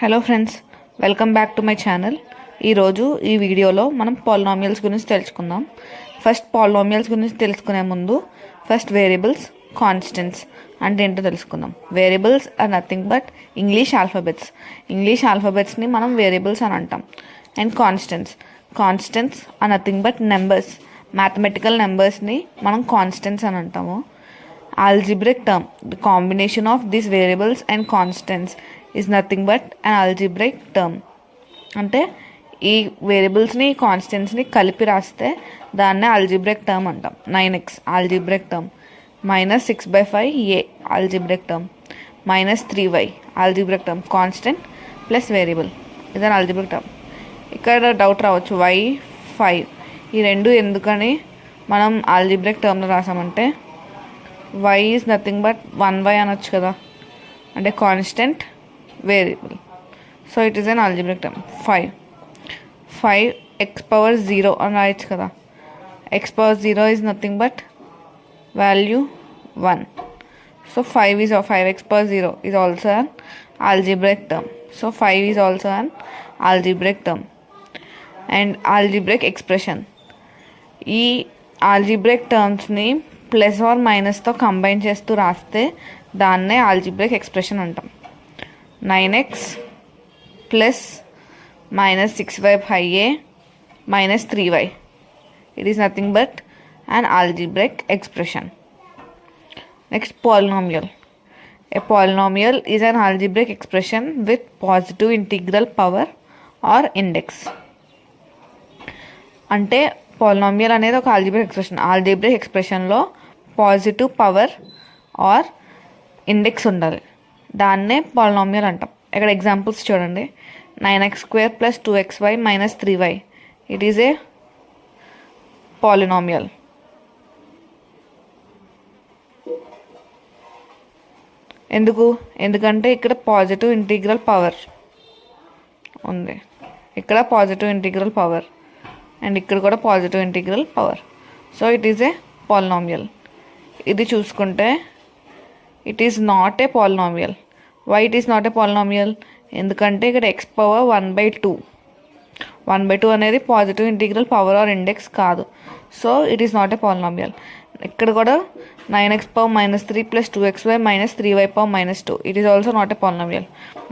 Hello friends, welcome back to my channel. ఈరోజు ఈ వీడియోలో మనం పాలినామియల్స్ గురించి తెలుసుకుందాం. ఫస్ట్ పాలినామియల్స్ గురించి తెలుసుకునే ముందు ఫస్ట్ వేరియబుల్స్, కాన్స్టెంట్స్ అంటే ఏంటో తెలుసుకుందాం. Variables are nothing but English ఆల్ఫాబెట్స్ని మనం వేరియబుల్స్ అని అంటాం. And constants are nothing but numbers, mathematical నెంబర్స్ని మనం కాన్స్టెంట్స్ అని అంటాము. Algebraic term, the combination of these variables and constants is nothing but an algebraic term. అంటే ఈ వేరియబుల్స్ని కాన్స్టెంట్స్ని కలిపి రాస్తే దాన్నే ఆల్జిబ్రిక్ టర్మ్ అంటాం. 9x algebraic term, -6/5 algebraic term, -3y algebraic term. Constant plus variable ఇదని ఆల్జిబ్రిక్ టర్మ్. ఇక్కడ డౌట్ రావచ్చు, why 5 ఈ రెండు ఎందుకని మనం ఆల్జిబ్రిక్ టర్మ్లో రాసామంటే y is nothing but 1y అనొచ్చు కదా, అంటే constant variable. So it is an algebraic term. 5 x⁻0 అని రాయొచ్చు కదా. x⁻0 is nothing but value 1. So 5x⁻0 is also an algebraic term. So 5 is also an algebraic term. And algebraic expression, ఈ algebraic టర్మ్స్ని plus are మైనస్తో combine చేస్తూ రాస్తే దాన్నే algebraic expression అంటాం. 9x plus -6/5 -3y, it is nothing but an algebraic expression. Next, polynomial. A polynomial is an algebraic expression with positive integral power or index. అంటే polynomial అనేది ఒక algebraic ఎక్స్ప్రెషన్లో positive power or index ఉండాలి, దాన్నే polynomial అంటాం. ఇక్కడ examples చూడండి. 9x² + 2xy - 3y, it is a polynomial. ఎందుకంటే ఇక్కడ పాజిటివ్ ఇంటిగ్రల్ పవర్ ఉంది, ఇక్కడ పాజిటివ్ ఇంటిగ్రల్ పవర్, అండ్ ఇక్కడ కూడా positive integral power. So it is a polynomial. ఇది చూసుకుంటే it is not a polynomial. Why it is not a polynomial? ఎందుకంటే ఇక్కడ x⁻1/2 అనేది positive integral power or index కాదు. So it is not a polynomial. ఇక్కడ కూడా 9x⁻3 + 2xy - 3y⁻2, it is also not a polynomial.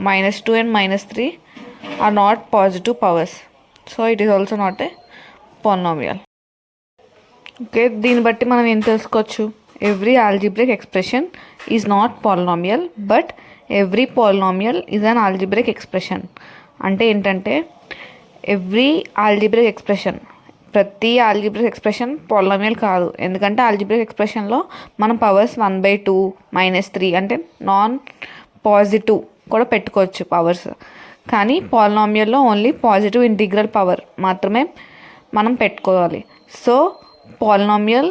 -2 and -3 are not positive powers. So it is also not a polynomial. Okay, దీన్ని బట్టి మనం ఏం తెలుసుకోవచ్చు? Every algebraic expression is not polynomial, but every polynomial is an algebraic expression. అంటే ఏంటంటే every algebraic expression, ప్రతి algebraic expression polynomial కాదు. ఎందుకంటే ఆల్జిబ్రిక్ ఎక్స్ప్రెషన్లో మనం పవర్స్ 1/2 -3 అంటే నాన్ పాజిటివ్ కూడా పెట్టుకోవచ్చు పవర్స్. కానీ పాలినామియల్లో ఓన్లీ పాజిటివ్ ఇంటిగ్రల్ పవర్ మాత్రమే మనం పెట్టుకోవాలి. So polynomial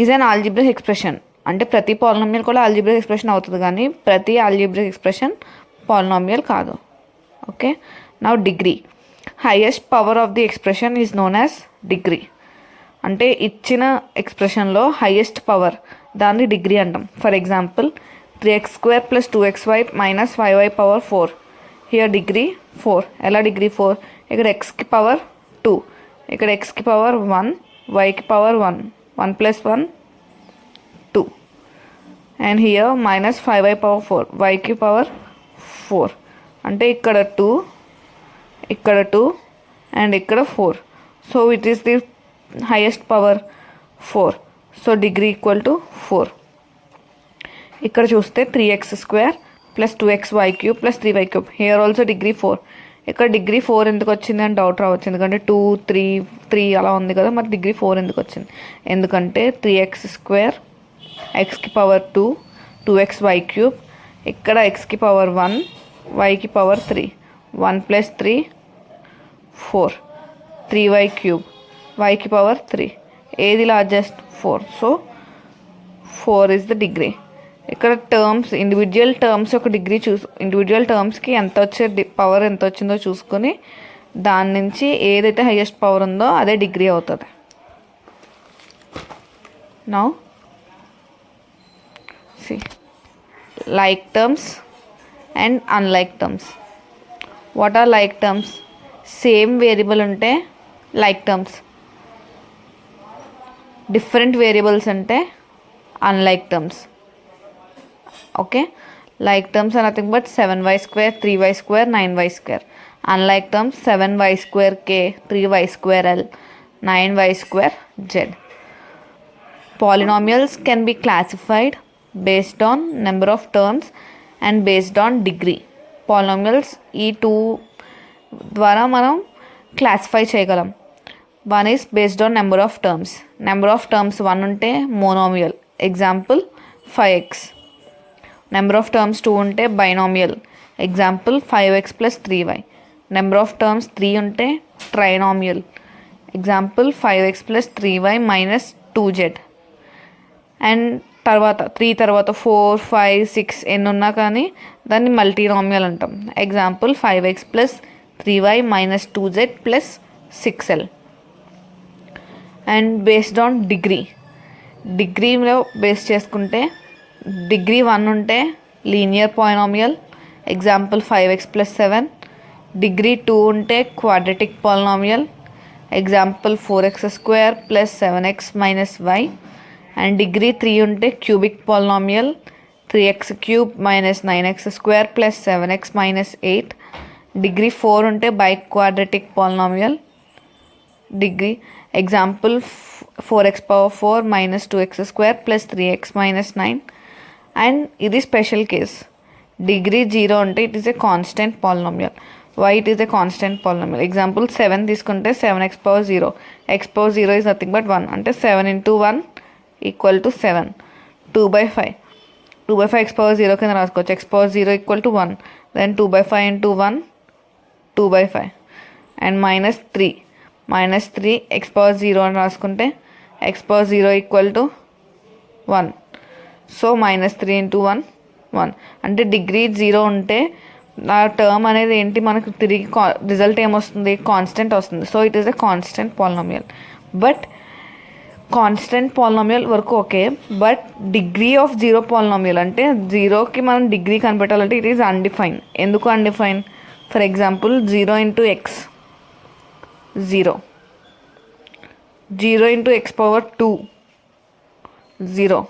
is an algebraic expression. అంటే ప్రతి పాలినామియల్ కూడా ఆల్జిబ్రిక్ ఎక్స్ప్రెషన్ అవుతుంది, కానీ ప్రతి ఆల్జిబ్రిక్ ఎక్స్ప్రెషన్ పాలినామియల్ కాదు. Okay, now degree. Highest power of the expression is known as degree. అంటే ఇచ్చిన ఎక్స్ప్రెషన్లో హైయెస్ట్ పవర్ దాన్ని డిగ్రీ అంటాం. For example 3x² + 2xy - 5y⁻4, here degree 4. ఎలా డిగ్రీ 4? ఇక్కడ xకి పవర్ 2, ఇక్కడ xకి పవర్ 1, yకి పవర్ 1, 1 + 1 2, అండ్ హియర్ -5y⁻4, yకి పవర్ 4. అంటే ఇక్కడ 2, ఇక్కడ 2, అండ్ ఇక్కడ 4. So it is the highest power 4. So degree = 4. ఇక్కడ చూస్తే 3x² + 2xy³ + 3y³, here also degree 4. ఇక్కడ డిగ్రీ 4 ఎందుకు వచ్చింది అని డౌట్ రావచ్చు, ఎందుకంటే 2, 3 అలా ఉంది కదా, మరి డిగ్రీ 4 ఎందుకు వచ్చింది? ఎందుకంటే 3x², xకి పవర్ 2, 2xy³, ఇక్కడ xకి పవర్ 1, yకి పవర్ 3, 1 + 3 4, 3y³, yకి పవర్ 3. ఏది largest? 4. So 4 is the degree. ఇక్కడ టర్మ్స్, ఇండివిజువల్ టర్మ్స్ యొక్క డిగ్రీ ఇండివిజువల్ టర్మ్స్కి ఎంత వచ్చే పవర్ ఎంత వచ్చిందో చూసుకొని దాని నుంచి ఏదైతే హైయెస్ట్ పవర్ ఉందో అదే డిగ్రీ అవుతుంది. Now see like terms and unlike terms. What are like terms? Same variable ఉంటే లైక్ టర్మ్స్, డిఫరెంట్ వేరియబుల్స్ అంటే unlike terms. Okay, like terms are nothing but 7y square, 3y square, 9y square. Unlike terms 7y square k, 3y square l, 9y square z. Polynomials can be classified based on number of terms and based on degree. Polynomials ఈ two ద్వారా మనం classify చేయగలం. One is based on number of terms. Number of terms 1 ఉంటే monomial, example 5x. Number of terms 2 ఉంటే binomial, example 5x + 3y. Number of terms 3 ఉంటే trinomial, example 5x + 3y - 2z. And తర్వాత 3 తర్వాత 4, 5, 6 ఎన్ని ఉన్నా కానీ దాన్ని మల్టీనామియల్ అంటాం, example 5x + 3y - 2z + 6l. And based on డిగ్రీలో బేస్ చేసుకుంటే డిగ్రీ 1 ఉంటే linear polynomial, example 5x + 7. Degree 2 ఉంటే quadratic polynomial, example 4x² + 7x - y. And degree 3 ఉంటే cubic polynomial, 3x³ - 9x² + 7x - 8. Degree 4 ఉంటే biquadratic polynomial, degree example 4x⁴ - 2x² + 3x - 9. And ఇది special case. Degree 0 ఉంటే it is a constant polynomial. Why it is a constant polynomial? Example 7 తీసుకుంటే 7x⁴. x⁴ is nothing but 1, అంటే 7 × 1 = 7. 2/5. 2/5 x⁴ కింద రాసుకోవచ్చు. x⁴ = 1. Then 2/5 × 1 2/5. And -3 x⁴ అని రాసుకుంటే x⁴ = 1. So -3 × 1 1. అంటే degree 0 ఉంటే ఆ టర్మ్ అనేది ఏంటి, మనకు తిరిగి రిజల్ట్ ఏమొస్తుంది, కాన్స్టెంట్ వస్తుంది. So it is a constant polynomial. But constant polynomial వరకు okay, but degree of 0 polynomial అంటే 0కి మనం డిగ్రీ కనిపెట్టాలంటే ఇట్ ఈస్ అన్డిఫైన్. ఎందుకు undefined? For example 0 × x 0, 0 × x⁴ 0,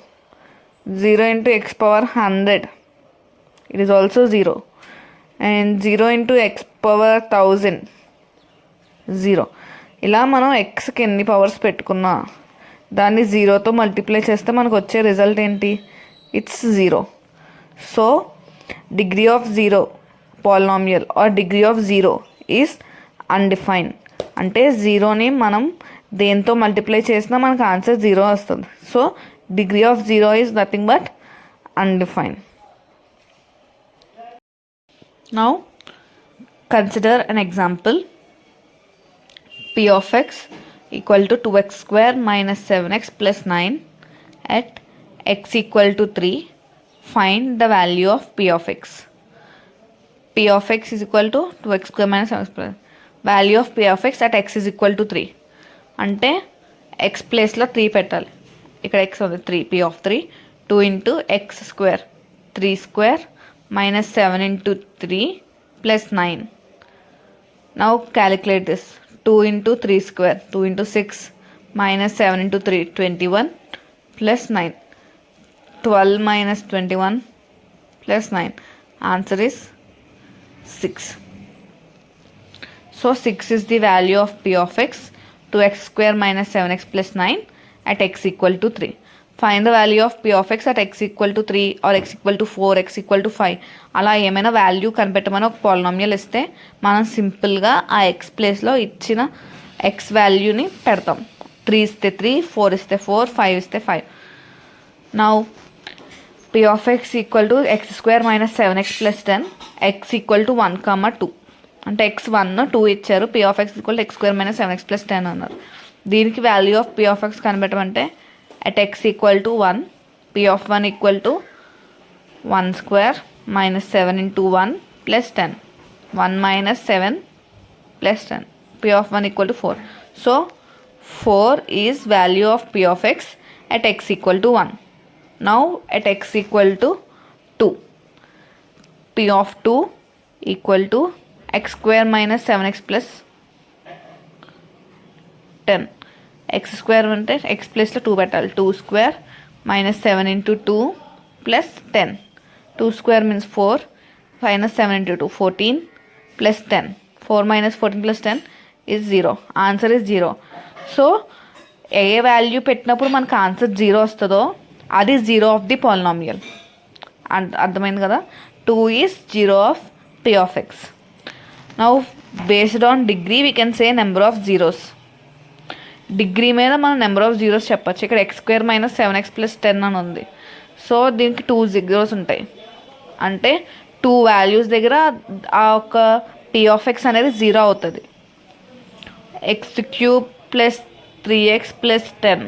0 × x⁴100, it is also 0. And 0 × x⁴1000 0. ఇలా మనం ఎక్స్కి ఎన్ని పవర్స్ పెట్టుకున్నా దాన్ని 0తో మల్టిప్లై చేస్తే మనకు వచ్చే రిజల్ట్ ఏంటి? It's 0. So degree of 0 polynomial are degree of 0 is undefined. అంటే 0ని మనం దేంతో మల్టిప్లై చేసినా మనకు ఆన్సర్ 0 వస్తుంది. So degree of 0 is nothing but undefined. Now consider an example. P of x equal to 2x² - 7x + 9 at x = 3. Find the value of P of x. P of x is equal to 2x² - 7x + 9. Value of P of x at x is equal to 3. అంటే x ప్లేస్లో 3 పెట్టాలి. ఇక్కడ x ఉంది 3, P of 3 2 × x², 3² - 7 × 3 + 9. Now calculate this. 2 × 3², 2 × 6 - 7 × 3 21 + 9. 12 - 21 + 9. Answer is 6. So 6 is the value of P of x, 2x² - 7x + 9 at x = 3. Find the value of P of x at x = 3 or x = 4, x = 5. అలా ఏమైనా value కనిపెట్టమని ఒక polynomial ఇస్తే మనం సింపుల్గా ఆ X ప్లేస్లో ఇచ్చిన X వాల్యూని పెడతాం. 3 ఇస్తే 3, 4 ఇస్తే 4, 5 ఇస్తే 5. Now P of x = x² - 7x + 10, x = 1, 2. అంటే x 1, 2 ఇచ్చారు. P of x = x² - 7x + 10 అన్నారు. దీనికి value of P of x కనిపెట్టమంటే at x = 1, P of 1 = 1² - 7 × 1 + 10. 1 - 7 + 10. P of 1 = 4. So 4 is value of P of x at x = 1. Now at x = 2, P of 2 = X square minus 7x plus 10. X square అంటే X ప్లస్లో 2 పెట్టాలి. 2 square minus 7 into 2 plus 10. 2 square means 4 minus 7 into 2 14 plus 10. 4 minus 14 plus 10 is 0. Answer is 0. So A value పెట్టినప్పుడు మనకు answer 0 వస్తుందో అది 0 of the polynomial. అర్థమైంది కదా. 2 is 0 of p of x. Now based on degree we can say number of zeros. Degree మీద మనం number of zeros చెప్పచ్చు. ఇక్కడ X square minus 7x plus 10 అని ఉంది. సో దీనికి 2 జీరోస్ ఉంటాయి. అంటే 2 వాల్యూస్ దగ్గర ఆ ఒక p of x అనేది 0 అవుతుంది. X cube plus 3x plus 10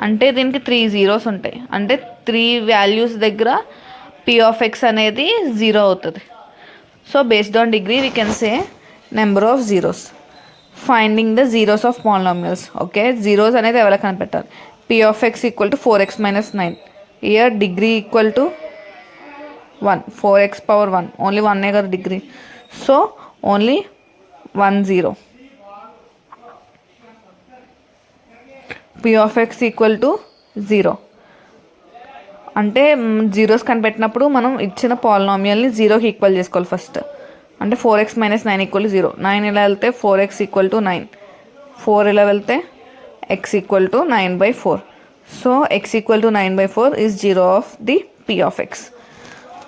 అంటే దీనికి 3 జీరోస్ ఉంటాయి. అంటే 3 వాల్యూస్ దగ్గర p of x అనేది 0 అవుతుంది. So based on degree we can say number of zeros. Finding the zeros of polynomials. Okay, zeros అనేది ఎవరికి కనిపెట్టాలి. p of x equal to 4x minus 9. Year degree equal to 1. 4x power 1 only 1 కదా degree. So only 1 0. p of x equal to 0 అంటే zeros కనిపెట్టినప్పుడు మనం ఇచ్చిన పాలినామియల్ని 0కి equal చేసుకోవాలి first. అంటే 4x మైనస్ 9 ఈక్వల్ టు 0. 9 ఇలా వెళ్తే 4x ఈక్వల్ టు 9. 4 ఇలా వెళ్తే x equal to 9/4. So x equal to 9/4 is 0 of the p of x.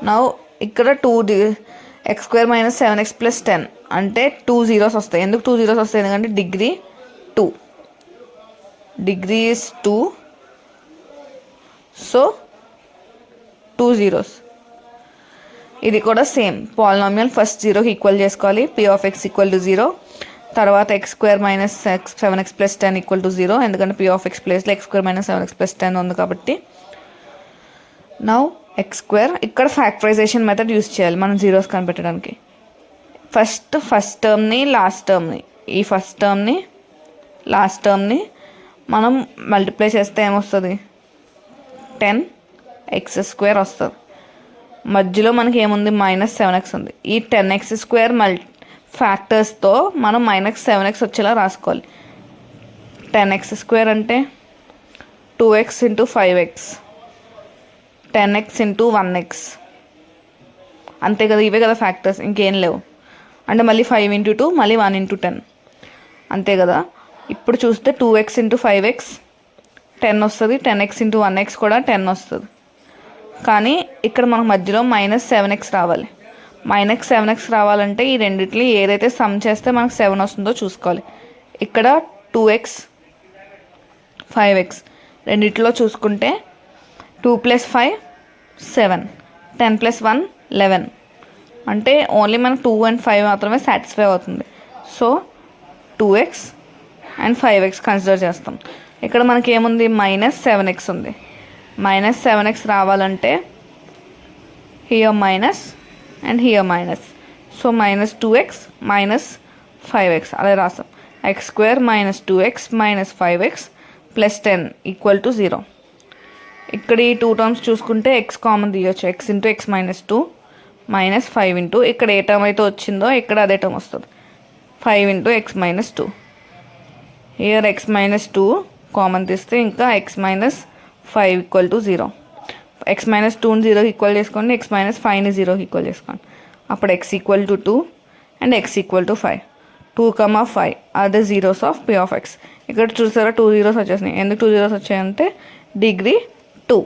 Now ఇక్కడ 2 X square minus 7x plus 10 అంటే 2 జీరోస్ వస్తాయి. ఎందుకు 2 జీరోస్ వస్తాయి? ఎందుకంటే degree 2. Degree is 2. So 2 zeros. ఇది కూడా సేమ్ పాలినామియల్ ఫస్ట్ 0కి ఈక్వల్ చేసుకోవాలి. p of x equal to 0. తర్వాత X square minus 7x plus 10 equal to 0. ఎందుకంటే p of x ప్లేస్లో X square minus 7x plus 10 ఉంది కాబట్టి. నౌ ఎక్స్ స్క్వేర్ ఇక్కడ ఫ్యాక్టరైజేషన్ మెథడ్ యూస్ చేయాలి మనం జీరోస్ కనిపెట్టడానికి. ఫస్ట్ టర్మ్ని లాస్ట్ టర్మ్ని ఈ ఫస్ట్ టర్మ్ని లాస్ట్ టర్మ్ని మనం మల్టిప్లై చేస్తే ఏమొస్తుంది? 10x స్క్వేర్ వస్తుంది. మధ్యలో మనకి ఏముంది? మైనస్ 7x ఉంది. ఈ 10x స్క్వేర్ ఫ్యాక్టర్స్తో మనం మైనస్ 7x వచ్చేలా రాసుకోవాలి. 10x స్క్వేర్ అంటే 2x into 5x, 10x into 1x అంతే కదా. ఇవే కదా ఫ్యాక్టర్స్, ఇంకేం లేవు. అంటే మళ్ళీ 5 ఇంటూ 2 మళ్ళీ 1 ఇంటూ 10 అంతే కదా. ఇప్పుడు చూస్తే 2x ఇంటూ 5x 10 వస్తుంది. 10x ఇంటూ 1x కూడా 10 వస్తుంది. కానీ ఇక్కడ మనకు మధ్యలో మైనస్ 7x రావాలి. మైనస్ 7x రావాలంటే ఈ రెండిట్లో ఏదైతే సమ్ చేస్తే మనకు 7 వస్తుందో చూసుకోవాలి. ఇక్కడ 2x 5x రెండిట్లో చూసుకుంటే 2 + 5 7, 10 + 1 11 అంటే ఓన్లీ మనకు 2 and 5 మాత్రమే సాటిస్ఫై అవుతుంది. So 2x and 5x consider చేస్తాం. ఇక్కడ మనకి ఏముంది? మైనస్ 7x ఉంది. మైనస్ 7x రావాలంటే here minus and here minus. So minus 2x minus 5x అలా రాస్తాం. X square minus 2x minus 5x plus 10 equal to 0. ఇక్కడ ఈ 2 టర్మ్స్ చూసుకుంటే x కామన్ తీయచ్చు. x into x minus 2 minus 5 into ఇక్కడ ఏ term అయితే వచ్చిందో ఇక్కడ అదే టర్మ్ వస్తుంది. 5 into x minus 2. Here x minus 2 common తీస్తే ఇంకా x minus 5 equal to 0. x minus 2ని 0కి ఈక్వల్ చేసుకోండి. x మైనస్ 5ని 0కి ఈక్వల్ చేసుకోండి. అప్పుడు x equal to 2 and x equal to 5. 2, 5 are the zeros of p of x. ఇక్కడ చూసారా 2 జీరోస్ వచ్చేసినాయి. ఎందుకు 2 జీరోస్ వచ్చాయంటే డిగ్రీ 2.